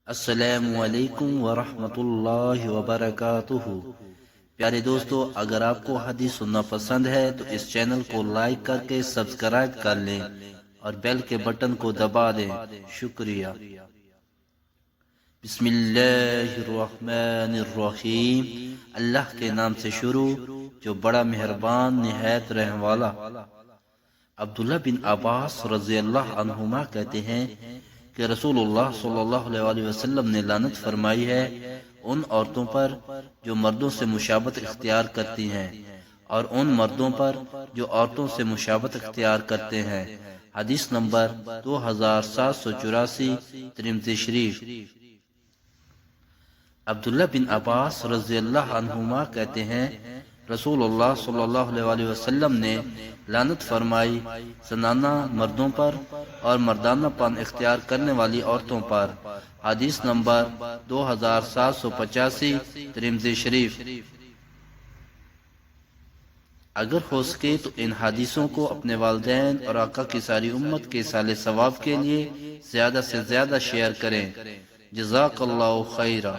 السلام علیکم ورحمۃ اللہ وبرکاتہ۔ پیارے دوستو، اگر آپ کو حدیث سننا پسند ہے تو اس چینل کو لائک کر کے سبسکرائب کر لیں اور بیل کے بٹن کو دبا دیں۔ شکریہ۔ بسم اللہ الرحمن الرحیم۔ اللہ کے نام سے شروع جو بڑا مہربان نہایت رحم والا۔ عبداللہ بن عباس رضی اللہ عنہما کہتے ہیں کہ رسول اللہ صلی اللہ علیہ وسلم نے لعنت فرمائی ہے ان عورتوں پر جو مردوں سے مشابہت اختیار کرتی ہیں اور ان مردوں پر جو عورتوں سے مشابہت اختیار کرتے ہیں۔ حدیث نمبر 2784، ترمذی شریف۔ عبداللہ بن عباس رضی اللہ عنہما کہتے ہیں رسول اللہ صلی اللہ علیہ وسلم نے لعنت فرمائی زنانہ مردوں پر اور مردانہ پن اختیار کرنے والی عورتوں پر۔ حدیث نمبر 2785، ترمذی شریف۔ اگر ہو سکے تو ان حدیثوں کو اپنے والدین اور آقا کی ساری امت کے صالح ثواب کے لیے زیادہ سے زیادہ شیئر کریں۔ جزاک اللہ خیرہ۔